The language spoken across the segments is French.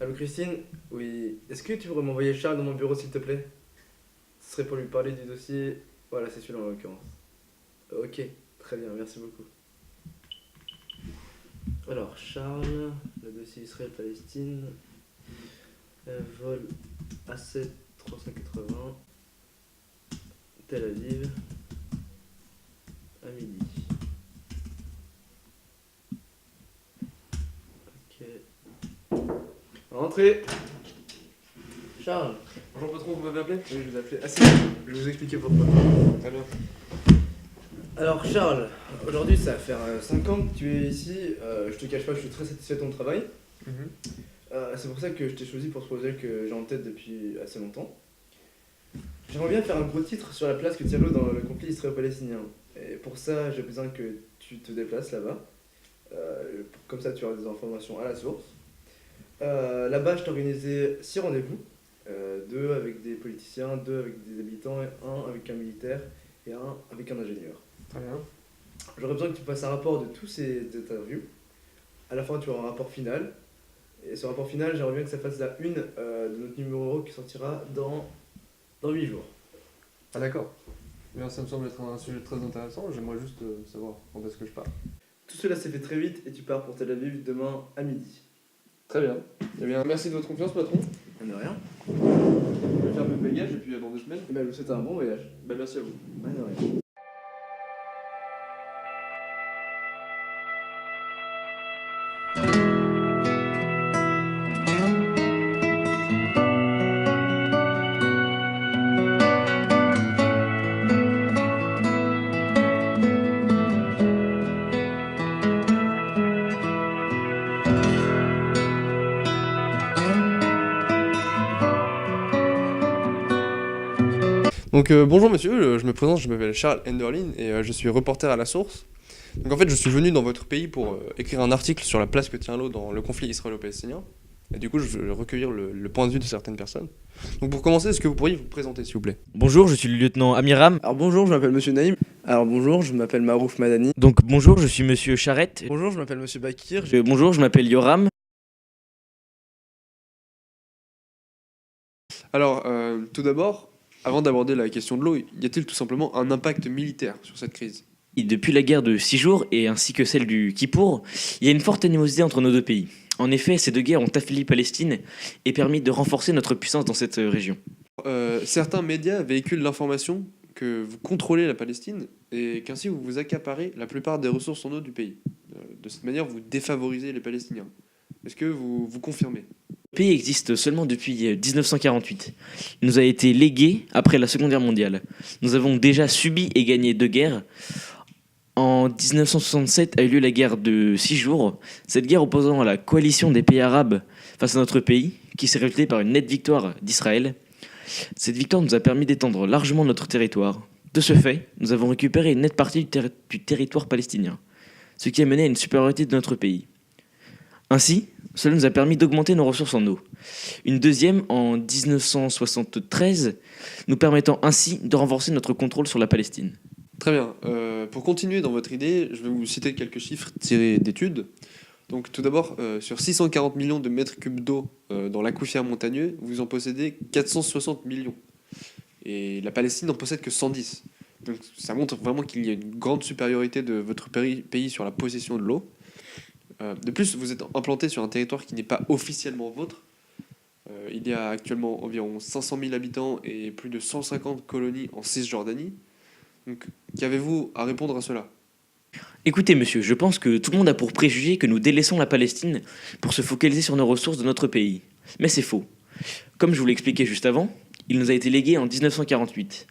Allô Christine? Oui. Est-ce que tu pourrais m'envoyer Charles dans mon bureau s'il te plaît? Ce serait pour lui parler du dossier. Voilà, c'est celui-là en l'occurrence. Ok, très bien, merci beaucoup. Alors, Charles, le dossier Israël-Palestine, vol A7 380, Tel Aviv, à midi. Ok. Rentrez! Charles! Bonjour patron, vous m'avez appelé? Oui, je vous appelais. Ah si, je vais vous expliquer pourquoi. Très bien. Alors Charles, aujourd'hui ça va faire 5 ans que tu es ici, je te cache pas, je suis très satisfait de ton travail. C'est pour ça que je t'ai choisi pour ce projet que j'ai en tête depuis assez longtemps. J'aimerais bien faire un gros titre sur la place que tient l'eau dans le conflit israélo-palestinien. Et pour ça, j'ai besoin que tu te déplaces là-bas. Comme ça, tu auras des informations à la source. Là-bas, je t'ai organisé 6 rendez-vous. 2 avec des politiciens, 2 avec des habitants, et 1 avec un militaire et 1 avec un ingénieur. Très bien. J'aurais besoin que tu fasses un rapport de tous ces interviews. À la fin, tu auras un rapport final. Et ce rapport final, j'aimerais bien que ça fasse la une de notre numéro qui sortira dans 8 jours. Ah d'accord. Bien, ça me semble être un sujet très intéressant. J'aimerais juste savoir quand est-ce que je pars. Tout cela s'est fait très vite et tu pars pour Tel Aviv demain à midi. Très bien. Eh bien, merci de votre confiance patron. De rien. Je vais faire mes bagages et puis dans 2 semaines. Et bien, je vous souhaite un bon voyage. Merci à vous. De rien. Donc bonjour monsieur, je me présente, je m'appelle Charles Enderlin et je suis reporter à la source. Donc en fait je suis venu dans votre pays pour écrire un article sur la place que tient l'eau dans le conflit israélo-palestinien. Et du coup je veux recueillir le point de vue de certaines personnes. Donc pour commencer, est-ce que vous pourriez vous présenter s'il vous plaît? Bonjour, je suis le lieutenant Amiram. Alors bonjour, je m'appelle Monsieur Naïm. Alors bonjour, je m'appelle Marouf Madani. Donc bonjour, je suis Monsieur Charette. Bonjour, je m'appelle Monsieur Bakir. Bonjour, je m'appelle Yoram. Alors tout d'abord, avant d'aborder la question de l'eau, y a-t-il tout simplement un impact militaire sur cette crise? Et depuis la guerre de 6 jours et ainsi que celle du Kippour, il y a une forte animosité entre nos deux pays. En effet, ces deux guerres ont affaibli Palestine et permis de renforcer notre puissance dans cette région. Certains médias véhiculent l'information que vous contrôlez la Palestine et qu'ainsi vous vous accaparez la plupart des ressources en eau du pays. De cette manière, vous défavorisez les Palestiniens. Est-ce que vous confirmez? Le pays existe seulement depuis 1948. Il nous a été légué après la Seconde Guerre mondiale. Nous avons déjà subi et gagné 2 guerres. En 1967 a eu lieu la guerre de 6 jours. Cette guerre opposant la coalition des pays arabes face à notre pays, qui s'est résultée par une nette victoire d'Israël. Cette victoire nous a permis d'étendre largement notre territoire. De ce fait, nous avons récupéré une nette partie du territoire palestinien, ce qui a mené à une supériorité de notre pays. Ainsi, cela nous a permis d'augmenter nos ressources en eau. Une deuxième en 1973, nous permettant ainsi de renforcer notre contrôle sur la Palestine. Très bien. Pour continuer dans votre idée, je vais vous citer quelques chiffres tirés d'études. Donc tout d'abord, sur 640 millions de mètres cubes d'eau dans l'aquifère montagneux, vous en possédez 460 millions. Et la Palestine n'en possède que 110. Donc ça montre vraiment qu'il y a une grande supériorité de votre pays sur la possession de l'eau. De plus, vous êtes implanté sur un territoire qui n'est pas officiellement vôtre. Il y a actuellement environ 500 000 habitants et plus de 150 colonies en Cisjordanie. Donc, qu'avez-vous à répondre à cela? Écoutez monsieur, je pense que tout le monde a pour préjugé que nous délaissons la Palestine pour se focaliser sur nos ressources de notre pays. Mais c'est faux. Comme je vous l'expliquais juste avant, il nous a été légué en 1948.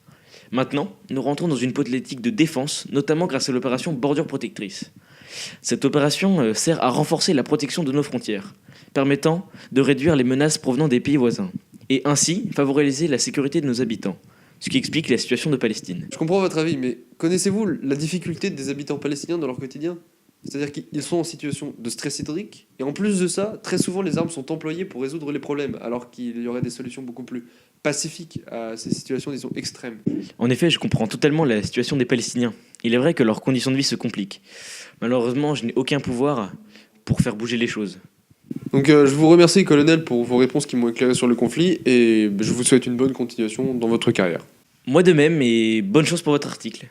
Maintenant, nous rentrons dans une politique de défense, notamment grâce à l'opération Bordure Protectrice. Cette opération sert à renforcer la protection de nos frontières, permettant de réduire les menaces provenant des pays voisins, et ainsi favoriser la sécurité de nos habitants, ce qui explique la situation de Palestine. Je comprends votre avis, mais connaissez-vous la difficulté des habitants palestiniens dans leur quotidien? C'est-à-dire qu'ils sont en situation de stress hydrique, et en plus de ça, très souvent les armes sont employées pour résoudre les problèmes, alors qu'il y aurait des solutions beaucoup plus pacifiques à ces situations, disons, extrêmes. En effet, je comprends totalement la situation des Palestiniens. Il est vrai que leurs conditions de vie se compliquent. Malheureusement, je n'ai aucun pouvoir pour faire bouger les choses. Donc je vous remercie, colonel, pour vos réponses qui m'ont éclairé sur le conflit et je vous souhaite une bonne continuation dans votre carrière. Moi de même, et bonne chance pour votre article.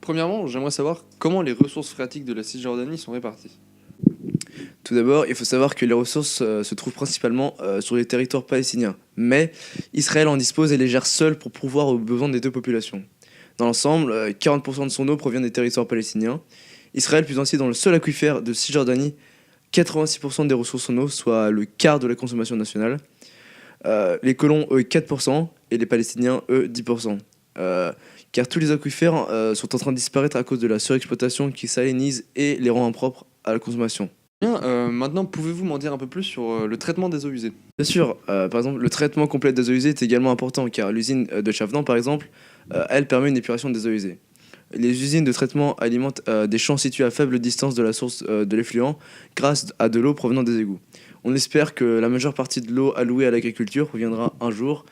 Premièrement, j'aimerais savoir comment les ressources phréatiques de la Cisjordanie sont réparties. Tout d'abord, il faut savoir que les ressources se trouvent principalement sur les territoires palestiniens, mais Israël en dispose et les gère seul pour pourvoir aux besoins des deux populations. Dans l'ensemble, 40% de son eau provient des territoires palestiniens. Israël puise ainsi dans le seul aquifère de Cisjordanie 86% des ressources en eau, soit le quart de la consommation nationale. Les colons, eux, 4% et les Palestiniens, eux, 10%. Car tous les aquifères sont en train de disparaître à cause de la surexploitation qui salinise et les rend impropres à la consommation. Bien, maintenant, pouvez-vous m'en dire un peu plus sur le traitement des eaux usées? Bien sûr, par exemple, le traitement complet des eaux usées est également important car l'usine de Chavenant, par exemple, elle permet une épuration des eaux usées. Les usines de traitement alimentent des champs situés à faible distance de la source de l'effluent grâce à de l'eau provenant des égouts. On espère que la majeure partie de l'eau allouée à l'agriculture proviendra un jour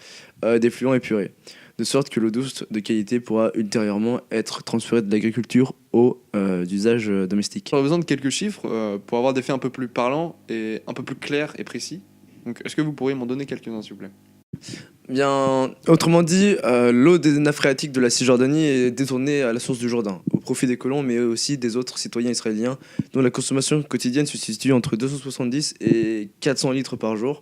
d'effluents épurés, de sorte que l'eau douce de qualité pourra ultérieurement être transférée de l'agriculture aux usages domestiques. J'aurais besoin de quelques chiffres pour avoir des faits un peu plus parlants et un peu plus clairs et précis. Donc, est-ce que vous pourriez m'en donner quelques-uns, s'il vous plaît? Bien, autrement dit, l'eau des nappes phréatiques de la Cisjordanie est détournée à la source du Jourdain, au profit des colons, mais aussi des autres citoyens israéliens, dont la consommation quotidienne se situe entre 270 et 400 litres par jour,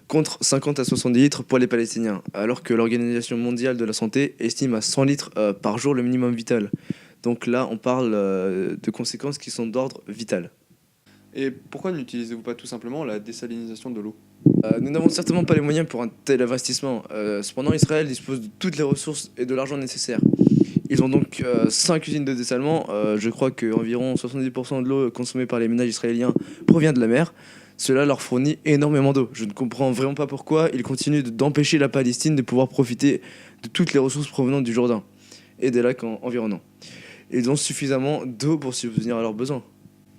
contre 50 à 70 litres pour les Palestiniens, alors que l'Organisation mondiale de la santé estime à 100 litres par jour le minimum vital. Donc là, on parle de conséquences qui sont d'ordre vital. Et pourquoi n'utilisez-vous pas tout simplement la désalinisation de l'eau? Nous n'avons certainement pas les moyens pour un tel investissement. Cependant, Israël dispose de toutes les ressources et de l'argent nécessaires. Ils ont donc 5 usines de dessalement. Je crois qu'environ 70% de l'eau consommée par les ménages israéliens provient de la mer. Cela leur fournit énormément d'eau. Je ne comprends vraiment pas pourquoi ils continuent d'empêcher la Palestine de pouvoir profiter de toutes les ressources provenant du Jourdain et des lacs environnants. Ils ont suffisamment d'eau pour subvenir à leurs besoins.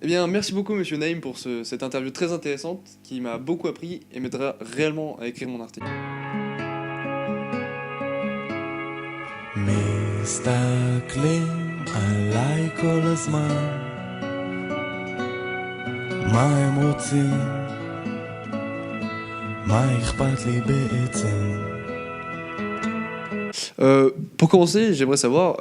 Eh bien, merci beaucoup, monsieur Naïm, pour cette interview très intéressante qui m'a beaucoup appris et m'aidera réellement à écrire mon article. מסתכלים עליי כל הזמן, מה הם רוצים, מה אכפת לי בעצם. Pour commencer, j'aimerais savoir,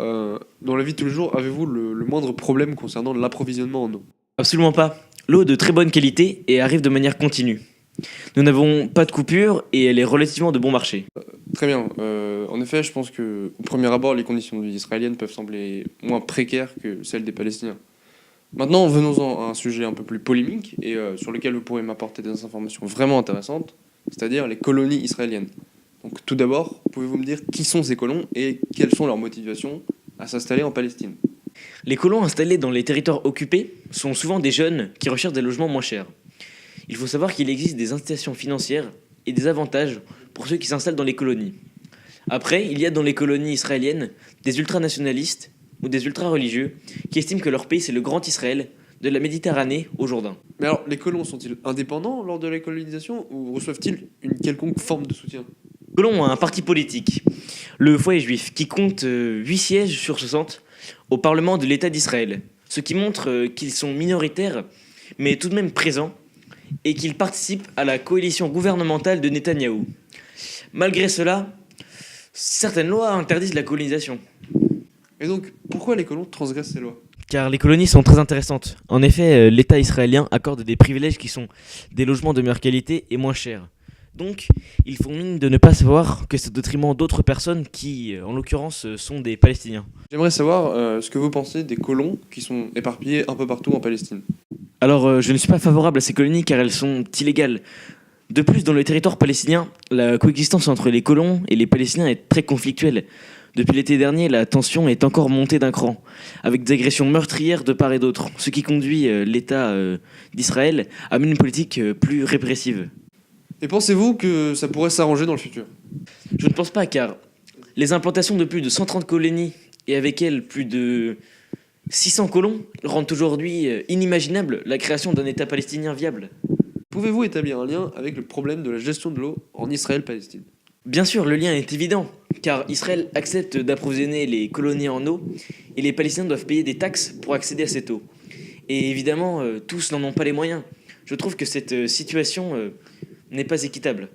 dans la vie de tous les jours, avez-vous le moindre problème concernant l'approvisionnement en eau? Absolument pas. L'eau est de très bonne qualité et arrive de manière continue. Nous n'avons pas de coupure et elle est relativement de bon marché. Très bien. En effet, je pense que, au premier abord, les conditions de vie israéliennes peuvent sembler moins précaires que celles des Palestiniens. Maintenant, venons-en à un sujet un peu plus polémique et sur lequel vous pourrez m'apporter des informations vraiment intéressantes, c'est-à-dire les colonies israéliennes. Donc, tout d'abord, pouvez-vous me dire qui sont ces colons et quelles sont leurs motivations à s'installer en Palestine? Les colons installés dans les territoires occupés sont souvent des jeunes qui recherchent des logements moins chers. Il faut savoir qu'il existe des incitations financières et des avantages pour ceux qui s'installent dans les colonies. Après, il y a dans les colonies israéliennes des ultranationalistes ou des ultra-religieux qui estiment que leur pays c'est le grand Israël, de la Méditerranée au Jourdain. Mais alors, les colons sont-ils indépendants lors de la colonisation ou reçoivent-ils une quelconque forme de soutien? Les colons ont un parti politique, le Foyer juif, qui compte 8 sièges sur 60 au Parlement de l'État d'Israël, ce qui montre qu'ils sont minoritaires, mais tout de même présents, et qu'ils participent à la coalition gouvernementale de Netanyahou. Malgré cela, certaines lois interdisent la colonisation. Et donc, pourquoi les colons transgressent ces lois? Car les colonies sont très intéressantes. En effet, l'État israélien accorde des privilèges qui sont des logements de meilleure qualité et moins chers. Donc, ils font mine de ne pas savoir que c'est au détriment d'autres personnes qui, en l'occurrence, sont des Palestiniens. J'aimerais savoir ce que vous pensez des colons qui sont éparpillés un peu partout en Palestine. Alors, je ne suis pas favorable à ces colonies car elles sont illégales. De plus, dans le territoire palestinien, la coexistence entre les colons et les Palestiniens est très conflictuelle. Depuis l'été dernier, la tension est encore montée d'un cran, avec des agressions meurtrières de part et d'autre, ce qui conduit l'État d'Israël à mener une politique plus répressive. Et pensez-vous que ça pourrait s'arranger dans le futur? Je ne pense pas, car les implantations de plus de 130 colonies et avec elles plus de 600 colons rendent aujourd'hui inimaginable la création d'un État palestinien viable. Pouvez-vous établir un lien avec le problème de la gestion de l'eau en Israël-Palestine? Bien sûr, le lien est évident, car Israël accepte d'approvisionner les colonies en eau et les Palestiniens doivent payer des taxes pour accéder à cette eau. Et évidemment, tous n'en ont pas les moyens. Je trouve que cette situation n'est pas équitable.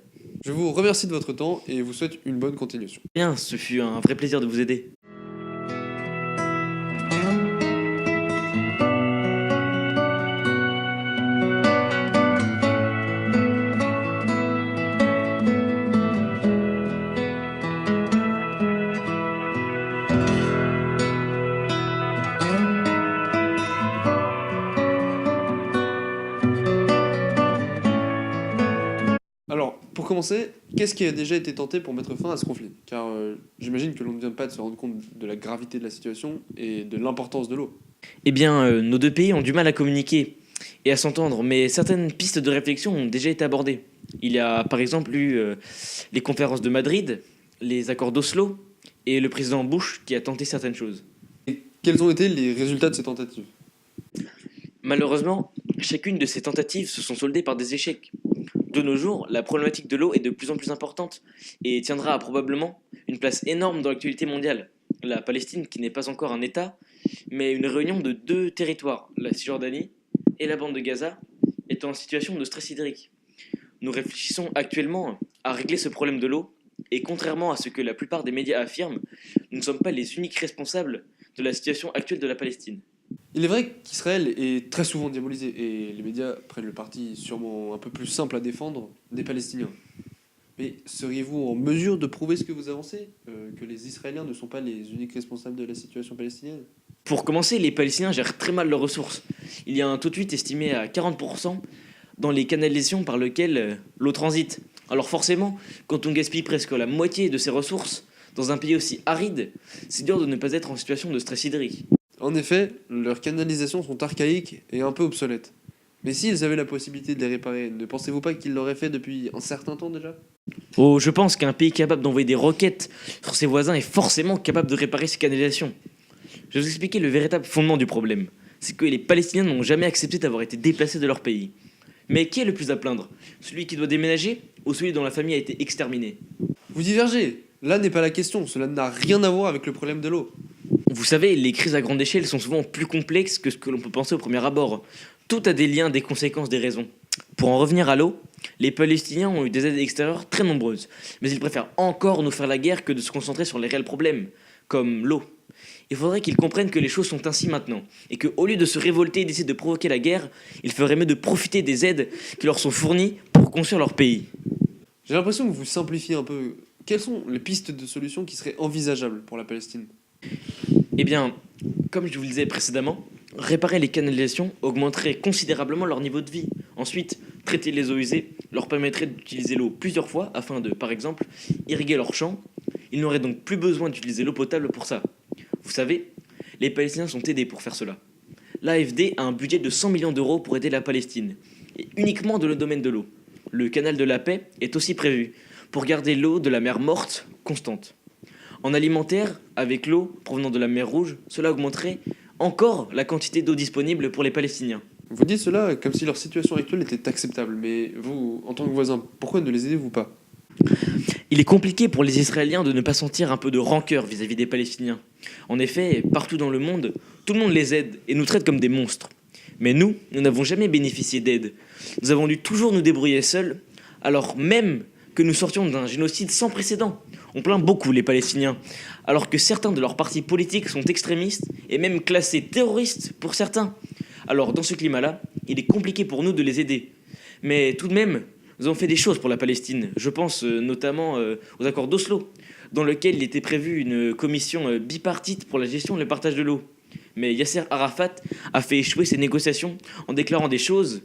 Je vous remercie de votre temps et vous souhaite une bonne continuation. Bien, ce fut un vrai plaisir de vous aider. Alors, pour commencer, qu'est-ce qui a déjà été tenté pour mettre fin à ce conflit? Car j'imagine que l'on ne vient pas de se rendre compte de la gravité de la situation et de l'importance de l'eau. Eh bien, nos deux pays ont du mal à communiquer et à s'entendre, mais certaines pistes de réflexion ont déjà été abordées. Il y a par exemple eu les conférences de Madrid, les accords d'Oslo et le président Bush qui a tenté certaines choses. Et quels ont été les résultats de ces tentatives? Malheureusement, chacune de ces tentatives se sont soldées par des échecs. De nos jours, la problématique de l'eau est de plus en plus importante et tiendra probablement une place énorme dans l'actualité mondiale. La Palestine, qui n'est pas encore un État, mais une réunion de deux territoires, la Cisjordanie et la bande de Gaza, est en situation de stress hydrique. Nous réfléchissons actuellement à régler ce problème de l'eau et contrairement à ce que la plupart des médias affirment, nous ne sommes pas les uniques responsables de la situation actuelle de la Palestine. Il est vrai qu'Israël est très souvent diabolisé et les médias prennent le parti sûrement un peu plus simple à défendre des Palestiniens. Mais seriez-vous en mesure de prouver ce que vous avancez, que les Israéliens ne sont pas les uniques responsables de la situation palestinienne? Pour commencer, les Palestiniens gèrent très mal leurs ressources. Il y a un taux de fuite estimé à 40% dans les canalisations par lesquelles l'eau transite. Alors forcément, quand on gaspille presque la moitié de ses ressources dans un pays aussi aride, c'est dur de ne pas être en situation de stress hydrique. En effet, leurs canalisations sont archaïques et un peu obsolètes. Mais s'ils avaient la possibilité de les réparer, ne pensez-vous pas qu'ils l'auraient fait depuis un certain temps déjà? Oh, je pense qu'un pays capable d'envoyer des roquettes sur ses voisins est forcément capable de réparer ses canalisations. Je vais vous expliquer le véritable fondement du problème. C'est que les Palestiniens n'ont jamais accepté d'avoir été déplacés de leur pays. Mais qui est le plus à plaindre? Celui qui doit déménager ou celui dont la famille a été exterminée? Vous divergez. Là n'est pas la question, cela n'a rien à voir avec le problème de l'eau. Vous savez, les crises à grande échelle sont souvent plus complexes que ce que l'on peut penser au premier abord. Tout a des liens, des conséquences, des raisons. Pour en revenir à l'eau, les Palestiniens ont eu des aides extérieures très nombreuses, mais ils préfèrent encore nous faire la guerre que de se concentrer sur les réels problèmes, comme l'eau. Il faudrait qu'ils comprennent que les choses sont ainsi maintenant, et qu'au lieu de se révolter et d'essayer de provoquer la guerre, il ferait mieux de profiter des aides qui leur sont fournies pour construire leur pays. J'ai l'impression que vous simplifiez un peu. Quelles sont les pistes de solutions qui seraient envisageables pour la Palestine? Eh bien, comme je vous le disais précédemment, réparer les canalisations augmenterait considérablement leur niveau de vie. Ensuite, traiter les eaux usées leur permettrait d'utiliser l'eau plusieurs fois afin de, par exemple, irriguer leurs champs. Ils n'auraient donc plus besoin d'utiliser l'eau potable pour ça. Vous savez, les Palestiniens sont aidés pour faire cela. L'AFD a un budget de 100 millions d'euros pour aider la Palestine, et uniquement dans le domaine de l'eau. Le canal de la paix est aussi prévu pour garder l'eau de la mer Morte constante. En alimentaire, avec l'eau provenant de la mer Rouge, cela augmenterait encore la quantité d'eau disponible pour les Palestiniens. Vous dites cela comme si leur situation actuelle était acceptable, mais vous, en tant que voisin, pourquoi ne les aidez-vous pas? Il est compliqué pour les Israéliens de ne pas sentir un peu de rancœur vis-à-vis des Palestiniens. En effet, partout dans le monde, tout le monde les aide et nous traite comme des monstres. Mais nous n'avons jamais bénéficié d'aide. Nous avons dû toujours nous débrouiller seuls, alors même que nous sortions d'un génocide sans précédent. On plaint beaucoup les Palestiniens, alors que certains de leurs partis politiques sont extrémistes et même classés terroristes pour certains. Alors dans ce climat-là, il est compliqué pour nous de les aider. Mais tout de même, nous avons fait des choses pour la Palestine. Je pense notamment aux accords d'Oslo, dans lesquels il était prévu une commission bipartite pour la gestion et le partage de l'eau. Mais Yasser Arafat a fait échouer ces négociations en déclarant des choses,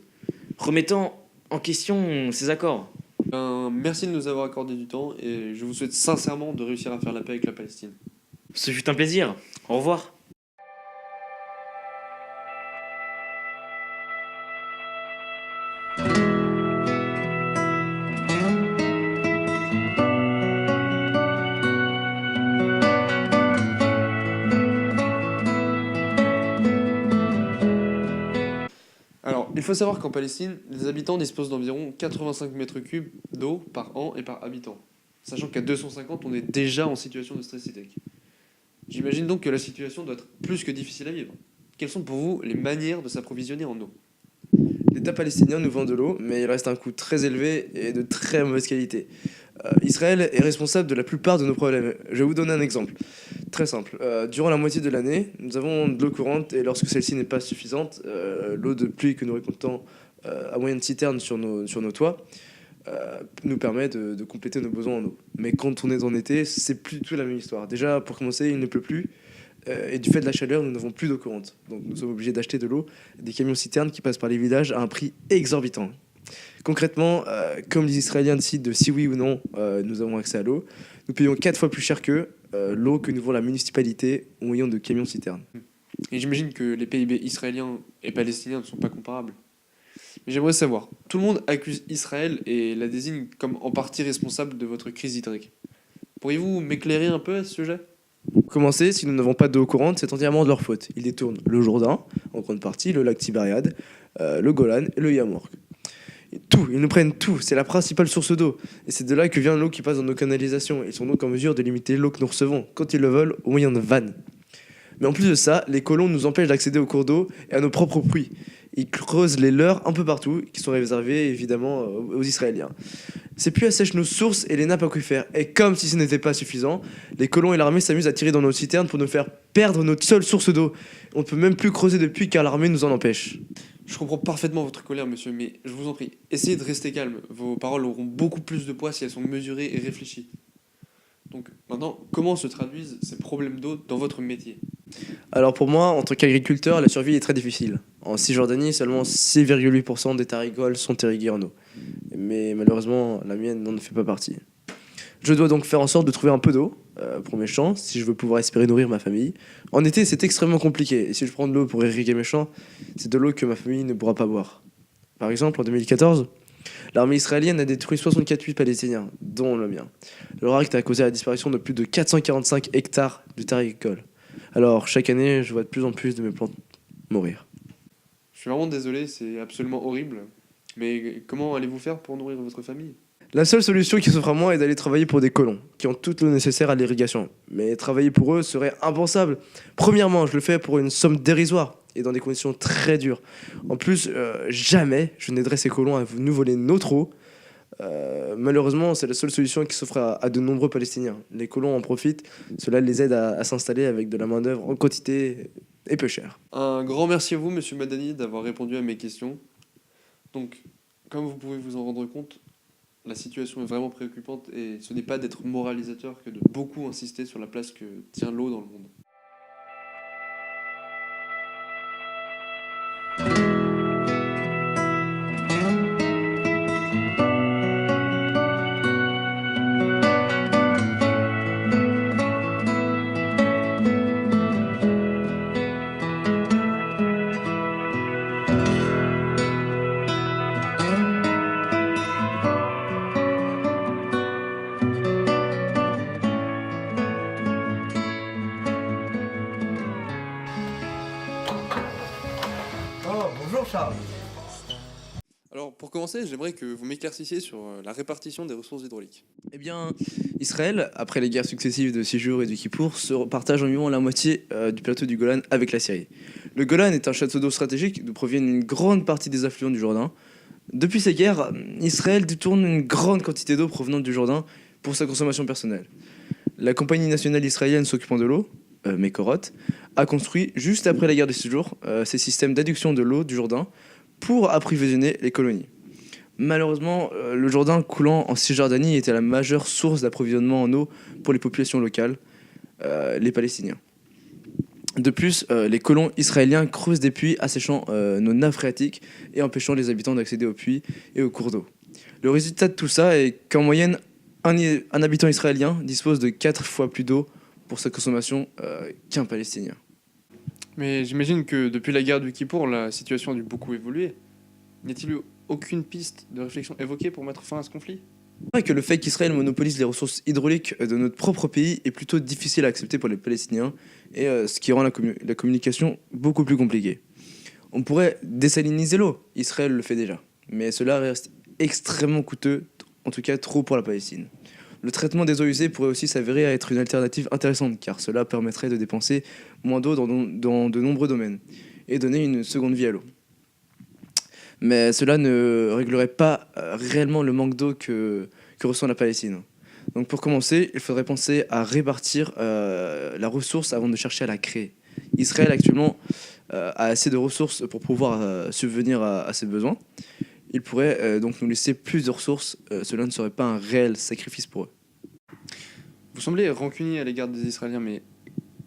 remettant en question ces accords. Merci de nous avoir accordé du temps et je vous souhaite sincèrement de réussir à faire la paix avec la Palestine. Ce fut un plaisir. Au revoir. Alors, Il faut savoir qu'en Palestine, les habitants disposent d'environ 85 mètres cubes d'eau par an et par habitant. Sachant qu'à 250, on est déjà en situation de stress hydrique. J'imagine donc que la situation doit être plus que difficile à vivre. Quelles sont pour vous les manières de s'approvisionner en eau? L'État palestinien nous vend de l'eau, mais il reste un coût très élevé et de très mauvaise qualité. Israël est responsable de la plupart de nos problèmes. Je vais vous donner un exemple. Très simple. Durant la moitié de l'année, nous avons de l'eau courante et lorsque celle-ci n'est pas suffisante, l'eau de pluie que nous récoltons à moyen de citernes sur nos toits nous permet de compléter nos besoins en eau. Mais quand on est en été, c'est plus du tout la même histoire. Déjà, pour commencer, il ne pleut plus. Et du fait de la chaleur, nous n'avons plus d'eau courante. Donc nous sommes obligés d'acheter de l'eau, des camions citernes qui passent par les villages à un prix exorbitant. Concrètement, comme les Israéliens décident de si oui ou non nous avons accès à l'eau, nous payons 4 fois plus cher qu'eux l'eau que nous vend la municipalité au moyen de camions citernes. Et j'imagine que les PIB israéliens et palestiniens ne sont pas comparables. Mais j'aimerais savoir, tout le monde accuse Israël et la désigne comme en partie responsable de votre crise hydrique. Pourriez-vous m'éclairer un peu à ce sujet? Pour commencer, si nous n'avons pas d'eau courante, c'est entièrement de leur faute. Ils détournent le Jourdain, en grande partie, le lac Tibériade, le Golan et le Yamork. Et tout, ils nous prennent tout, c'est la principale source d'eau. Et c'est de là que vient l'eau qui passe dans nos canalisations. Ils sont donc en mesure de limiter l'eau que nous recevons, quand ils le veulent, au moyen de vannes. Mais en plus de ça, les colons nous empêchent d'accéder aux cours d'eau et à nos propres puits. Ils creusent les leurs un peu partout, qui sont réservés évidemment aux Israéliens. Ces puits assèchent nos sources et les nappes aquifères. Et comme si ce n'était pas suffisant, les colons et l'armée s'amusent à tirer dans nos citernes pour nous faire perdre notre seule source d'eau. On ne peut même plus creuser de puits car l'armée nous en empêche. Je comprends parfaitement votre colère, monsieur, mais je vous en prie, essayez de rester calme. Vos paroles auront beaucoup plus de poids si elles sont mesurées et réfléchies. Donc maintenant, comment se traduisent ces problèmes d'eau dans votre métier? Alors pour moi, en tant qu'agriculteur, la survie est très difficile. En Cisjordanie, seulement 6,8% des terres agricoles sont irriguées en eau. Mais malheureusement, la mienne n'en fait pas partie. Je dois donc faire en sorte de trouver un peu d'eau pour mes champs, si je veux pouvoir espérer nourrir ma famille. En été, c'est extrêmement compliqué. Et si je prends de l'eau pour irriguer mes champs, c'est de l'eau que ma famille ne pourra pas boire. Par exemple, en 2014, l'armée israélienne a détruit 64 puits palestiniens, dont le mien. Leur acte a causé la disparition de plus de 445 hectares de terres agricoles. Alors, chaque année, je vois de plus en plus de mes plantes mourir. Je suis vraiment désolé, c'est absolument horrible. Mais comment allez-vous faire pour nourrir votre famille? La seule solution qui s'offre à moi est d'aller travailler pour des colons, qui ont toute l'eau nécessaire à l'irrigation. Mais travailler pour eux serait impensable. Premièrement, je le fais pour une somme dérisoire et dans des conditions très dures. En plus, jamais je n'aiderai ces colons à nous voler notre eau. Malheureusement, c'est la seule solution qui s'offre à de nombreux Palestiniens. Les colons en profitent, cela les aide à s'installer avec de la main-d'œuvre en quantité et peu chère. Un grand merci à vous, monsieur Madani, d'avoir répondu à mes questions. Donc, comme vous pouvez vous en rendre compte, la situation est vraiment préoccupante et ce n'est pas d'être moralisateur que de beaucoup insister sur la place que tient l'eau dans le monde. Oh, bonjour Charles. Alors, pour commencer, j'aimerais que vous m'éclaircissiez sur la répartition des ressources hydrauliques. Eh bien, Israël, après les guerres successives de 6 jours et de Kippour, se partage environ la moitié du plateau du Golan avec la Syrie. Le Golan est un château d'eau stratégique d'où proviennent une grande partie des affluents du Jourdain. Depuis ces guerres, Israël détourne une grande quantité d'eau provenant du Jourdain pour sa consommation personnelle. La compagnie nationale israélienne s'occupant de l'eau, Mekorot, a construit, juste après la guerre des 6 jours, ces systèmes d'adduction de l'eau du Jourdain pour approvisionner les colonies. Malheureusement, le Jourdain coulant en Cisjordanie était la majeure source d'approvisionnement en eau pour les populations locales, les Palestiniens. De plus, les colons israéliens creusent des puits asséchant nos nappes phréatiques et empêchant les habitants d'accéder aux puits et aux cours d'eau. Le résultat de tout ça est qu'en moyenne, un habitant israélien dispose de 4 fois plus d'eau pour sa consommation qu'un Palestinien. Mais j'imagine que depuis la guerre du Kippour, la situation a dû beaucoup évoluer. N'y a-t-il eu aucune piste de réflexion évoquée pour mettre fin à ce conflit? C'est vrai que le fait qu'Israël monopolise les ressources hydrauliques de notre propre pays est plutôt difficile à accepter pour les Palestiniens et ce qui rend la communication beaucoup plus compliquée. On pourrait désaliniser l'eau, Israël le fait déjà, mais cela reste extrêmement coûteux, en tout cas trop pour la Palestine. Le traitement des eaux usées pourrait aussi s'avérer être une alternative intéressante, car cela permettrait de dépenser moins d'eau dans de nombreux domaines, et donner une seconde vie à l'eau. Mais cela ne réglerait pas réellement le manque d'eau que ressent la Palestine. Donc pour commencer, il faudrait penser à répartir la ressource avant de chercher à la créer. Israël actuellement a assez de ressources pour pouvoir subvenir à ses besoins. Il pourrait donc nous laisser plus de ressources, cela ne serait pas un réel sacrifice pour eux. Vous semblez rancunier à l'égard des Israéliens, mais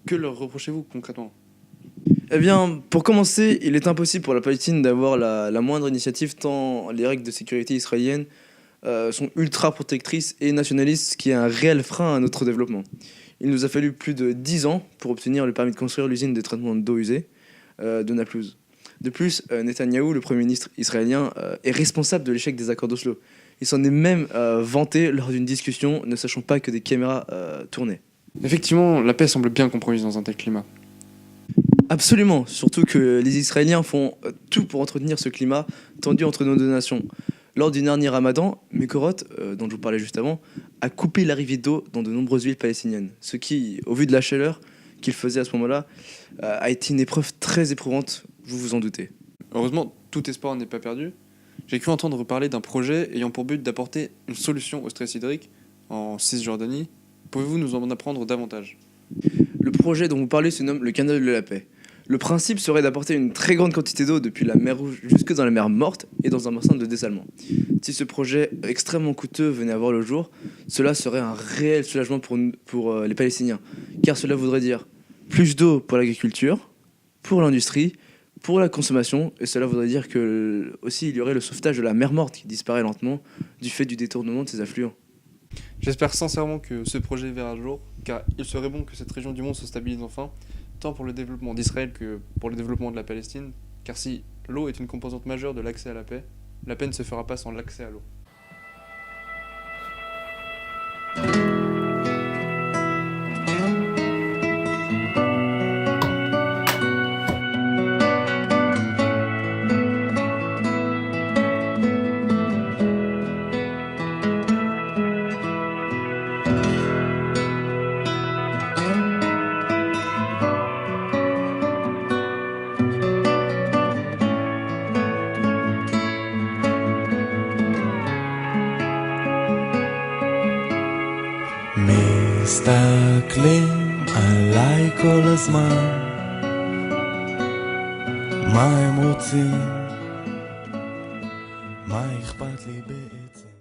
que leur reprochez-vous concrètement? Eh bien, pour commencer, il est impossible pour la Palestine d'avoir la moindre initiative tant les règles de sécurité israéliennes sont ultra protectrices et nationalistes, ce qui est un réel frein à notre développement. Il nous a fallu plus de 10 ans pour obtenir le permis de construire l'usine de traitement d'eau usée de Naplouse. De plus, Netanyahou, le Premier ministre israélien, est responsable de l'échec des accords d'Oslo. Il s'en est même vanté lors d'une discussion, ne sachant pas que des caméras tournaient. Effectivement, la paix semble bien compromise dans un tel climat. Absolument, surtout que les Israéliens font tout pour entretenir ce climat tendu entre nos deux nations. Lors du dernier ramadan, Mekorot, dont je vous parlais juste avant, a coupé l'arrivée d'eau dans de nombreuses villes palestiniennes. Ce qui, au vu de la chaleur qu'il faisait à ce moment-là, a été une épreuve très éprouvante, vous vous en doutez. Heureusement, tout espoir n'est pas perdu. J'ai cru entendre parler d'un projet ayant pour but d'apporter une solution au stress hydrique en Cisjordanie. Pouvez-vous nous en apprendre davantage? Le projet dont vous parlez se nomme le canal de la paix. Le principe serait d'apporter une très grande quantité d'eau depuis la mer Rouge jusque dans la mer Morte et dans un bassin de dessalement. Si ce projet extrêmement coûteux venait à voir le jour, cela serait un réel soulagement pour les Palestiniens, car cela voudrait dire plus d'eau pour l'agriculture, pour l'industrie, pour la consommation, et cela voudrait dire que aussi il y aurait le sauvetage de la mer Morte qui disparaît lentement du fait du détournement de ses affluents. J'espère sincèrement que ce projet verra le jour, car il serait bon que cette région du monde se stabilise enfin, tant pour le développement d'Israël que pour le développement de la Palestine, car si l'eau est une composante majeure de l'accès à la paix ne se fera pas sans l'accès à l'eau. מסתכלים עליי כל הזמן, מה הם רוצים? מה אכפת לי בעצם?